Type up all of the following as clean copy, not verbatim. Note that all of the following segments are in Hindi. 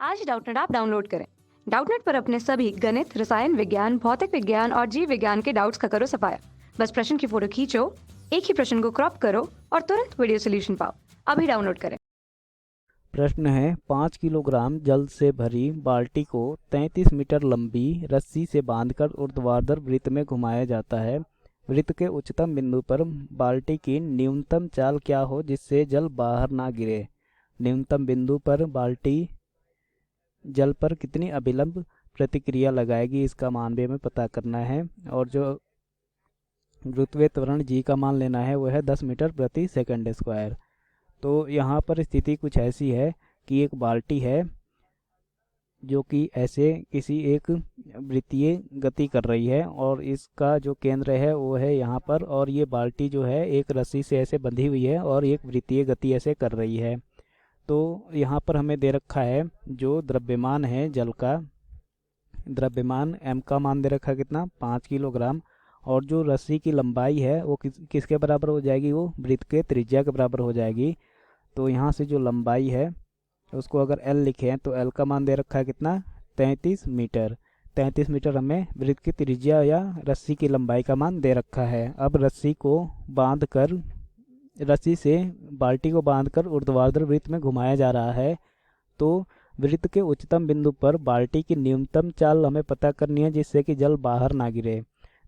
आज डाउटनेट ऐप डाउनलोड करें। डाउटनेट पर अपने सभी गणित, रसायन विज्ञान, भौतिक विज्ञान और जीव विज्ञान के डाउट्स का करो सफाया। बस प्रश्न की फोटो खींचो, एक ही प्रश्न को क्रॉप करो और तुरंत वीडियो सोल्यूशन पाओ। अभी डाउनलोड करें। प्रश्न है 5 किलोग्राम जल से भरी बाल्टी को 33 मीटर लंबी रस्सी से बांधकर ऊर्ध्वाधर वृत्त में घुमाया जाता है। वृत्त के उच्चतम बिंदु पर बाल्टी की न्यूनतम चाल क्या हो जिससे जल बाहर ना गिरे। न्यूनतम बिंदु पर बाल्टी जल पर कितनी अभिलंब प्रतिक्रिया लगाएगी, इसका मान भी हमें पता करना है। और जो गुरुत्वीय त्वरण जी का मान लेना है वो है 10 मीटर प्रति सेकंड स्क्वायर। तो यहाँ पर स्थिति कुछ ऐसी है कि एक बाल्टी है जो कि ऐसे किसी एक वृत्तीय गति कर रही है और इसका जो केंद्र है वो है यहाँ पर, और ये बाल्टी जो है एक रस्सी से ऐसे बंधी हुई है और एक वृत्तीय गति ऐसे कर रही है। तो यहाँ पर हमें दे रखा है जो द्रव्यमान है जल का, द्रव्यमान m का मान दे रखा है कितना 5 किलोग्राम, और जो रस्सी की लंबाई है वो किसके बराबर हो जाएगी, वो वृत्त के त्रिज्या के बराबर हो जाएगी। तो यहाँ से जो लंबाई है उसको अगर L लिखें तो L का मान दे रखा है कितना 33 मीटर। 33 मीटर हमें वृत्त की त्रिज्या या रस्सी की लंबाई का मान दे रखा है। अब रस्सी से बाल्टी को बांधकर ऊर्ध्वाधर वृत्त में घुमाया जा रहा है। तो वृत्त के उच्चतम बिंदु पर बाल्टी की न्यूनतम चाल हमें पता करनी है जिससे कि जल बाहर ना गिरे।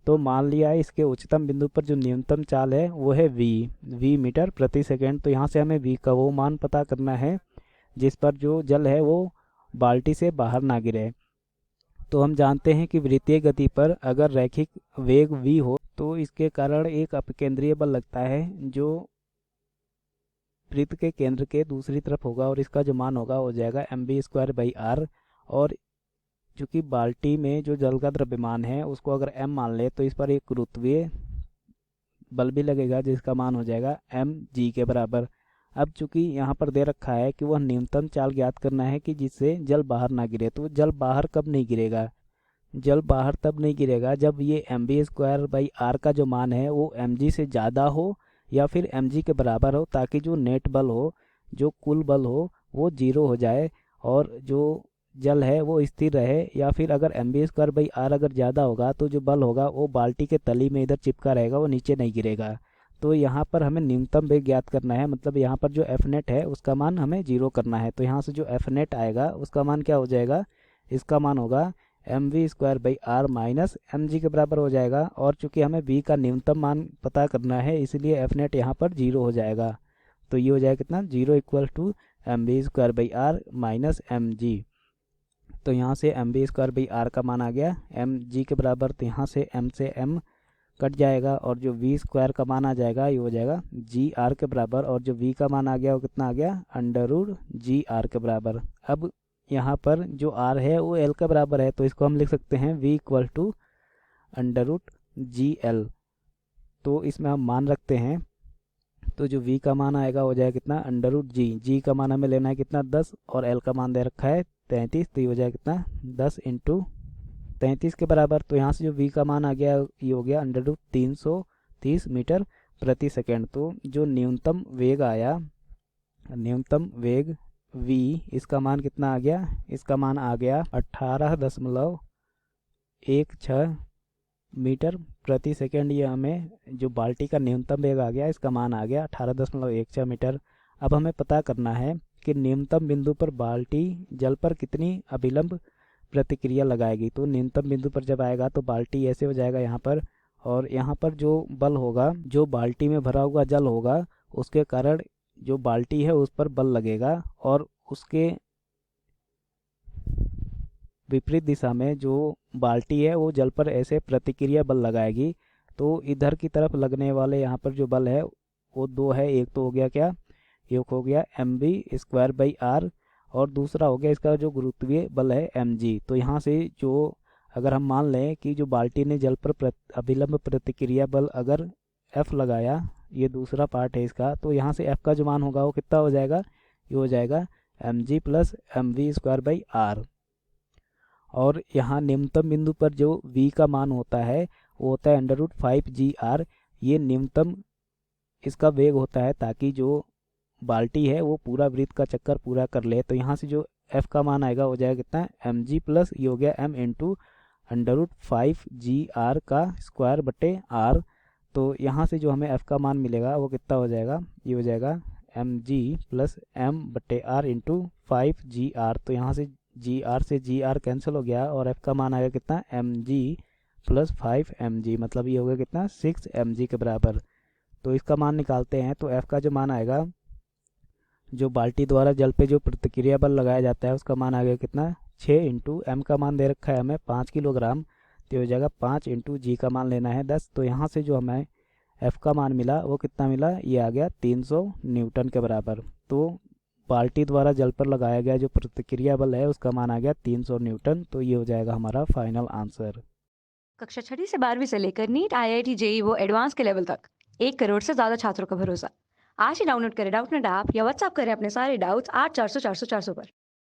तो मान लिया है इसके उच्चतम बिंदु पर जो न्यूनतम चाल है वो है v मीटर प्रति सेकेंड। तो यहाँ से हमें v का वो मान पता करना है जिस पर जो जल है वो बाल्टी से बाहर ना गिरे। तो हम जानते हैं कि वृत्तीय गति पर अगर रैखिक वेग v हो तो इसके कारण एक अपकेंद्रीय बल लगता है जो वृत्त के केंद्र के दूसरी तरफ होगा, और इसका जो मान होगा हो जाएगा mv²/r। और चूँकि बाल्टी में जो जल का द्रव्यमान है उसको अगर m मान ले तो इस पर एक गुरुत्वीय बल भी लगेगा जिसका मान हो जाएगा mg के बराबर। अब चूँकि यहाँ पर दे रखा है कि वह न्यूनतम चाल ज्ञात करना है कि जिससे जल बाहर ना गिरे। तो जल बाहर कब नहीं गिरेगा, जल बाहर तब नहीं गिरेगा जब ये mv²/r का जो मान है वो mg से ज़्यादा हो या फिर mg के बराबर हो, ताकि जो नेट बल हो, जो कुल बल हो वो जीरो हो जाए और जो जल है वो स्थिर रहे। या फिर अगर mv²/r अगर ज़्यादा होगा तो जो बल होगा वो बाल्टी के तली में इधर चिपका रहेगा, वो नीचे नहीं गिरेगा। तो यहाँ पर हमें न्यूनतम वेग ज्ञात करना है, मतलब यहाँ पर जो एफ नेट है उसका मान हमें जीरो करना है। तो यहाँ से जो एफ नेट आएगा उसका मान क्या हो जाएगा, इसका मान होगा mv²/r माइनस mg के बराबर हो जाएगा। और चूंकि हमें v का न्यूनतम मान पता करना है इसलिए एफ नेट यहाँ पर जीरो हो जाएगा। तो ये हो जाएगा कितना, zero equal to mv²/r minus mg। तो यहाँ से mv²/r का मान आ गया mg के बराबर। तो यहाँ से m से m कट जाएगा और जो v² का मान आ जाएगा ये हो जाएगा gr के बराबर। और जो v का मान आ गया वो कितना आ गया, √gr के बराबर। अब यहाँ पर जो r है वो l के बराबर है तो इसको हम लिख सकते हैं v इक्वल टू √gl। तो इसमें हम मान रखते हैं तो जो v का मान आएगा हो जाएगा कितना, √g का मान हमें लेना है कितना 10 और l का मान दे रखा है 33। तो ये हो जाएगा कितना 10 × 33 के बराबर। तो यहाँ से जो v का मान आ गया ये हो गया √330 मीटर प्रति सेकेंड। तो जो न्यूनतम वेग आया, न्यूनतम वेग v, इसका मान कितना आ गया, इसका मान आ गया 18.16 मीटर प्रति सेकेंड। ये हमें जो बाल्टी का न्यूनतम वेग आ गया इसका मान आ गया 18.16 मीटर। अब हमें पता करना है कि न्यूनतम बिंदु पर बाल्टी जल पर कितनी अभिलंब प्रतिक्रिया लगाएगी। तो न्यूनतम बिंदु पर जब आएगा तो बाल्टी ऐसे हो जाएगा यहाँ पर, और यहाँ पर जो बल होगा, जो बाल्टी में भरा हुआ जल होगा उसके कारण जो बाल्टी है उस पर बल लगेगा, और उसके विपरीत दिशा में जो बाल्टी है वो जल पर ऐसे प्रतिक्रिया बल लगाएगी। तो इधर की तरफ लगने वाले यहाँ पर जो बल है वो दो है, एक तो हो गया क्या, एक हो गया mv²/r और दूसरा हो गया इसका जो गुरुत्वीय बल है mg। तो यहाँ से जो अगर हम मान लें कि जो बाल्टी ने जल पर अभिलंब प्रतिक्रिया बल अगर F लगाया, ये दूसरा पार्ट है इसका, तो यहाँ से F का जो मान होगा वो कितना हो जाएगा, ये हो जाएगा mg + mv²/r। और यहाँ न्यूनतम बिंदु पर जो v का मान होता है वो होता है √5gr। ये न्यूनतम इसका वेग होता है ताकि जो बाल्टी है वो पूरा वृत्त का चक्कर पूरा कर ले। तो यहाँ से जो एफ का मान आएगा हो जाएगा कितना एम जी प्लस ये हो गया एम इंटू √5 GR का स्क्वायर बटे आर। तो यहाँ से जो हमें एफ का मान मिलेगा वो कितना हो जाएगा, ये हो जाएगा एम जी प्लस एम बटे आर इंटू 5GR। तो यहाँ से GR से GR कैंसिल हो गया और एफ का मान आएगा कितना एम जी प्लस 5mg, मतलब ये हो गया कितना 6mg के बराबर। तो इसका मान निकालते हैं तो एफ का जो मान आएगा, जो बाल्टी द्वारा जल पे जो प्रतिक्रिया बल लगाया जाता है उसका मान आ गया कितना 6 इंटू एम का मान दे रखा है हमें 5 किलोग्राम, तो हो जाएगा 5 इंटू जी का मान लेना है 10। तो यहाँ से जो हमें एफ का मान मिला वो कितना मिला, ये आ गया 300 न्यूटन के बराबर। तो बाल्टी द्वारा जल पर लगाया गया जो प्रतिक्रिया बल है उसका मान आ गया 300 न्यूटन। तो ये हो जाएगा हमारा फाइनल आंसर। कक्षा 6ठी से 12वीं से लेकर नीट, IIT, JEE वो एडवांस के लेवल तक 1 करोड़ से ज्यादा छात्रों का भरोसा। आज ही डाउनलोड करें डाउटनेट ऐप या व्हाट्सएप करें अपने सारे डाउट्स 8400 400 400 पर।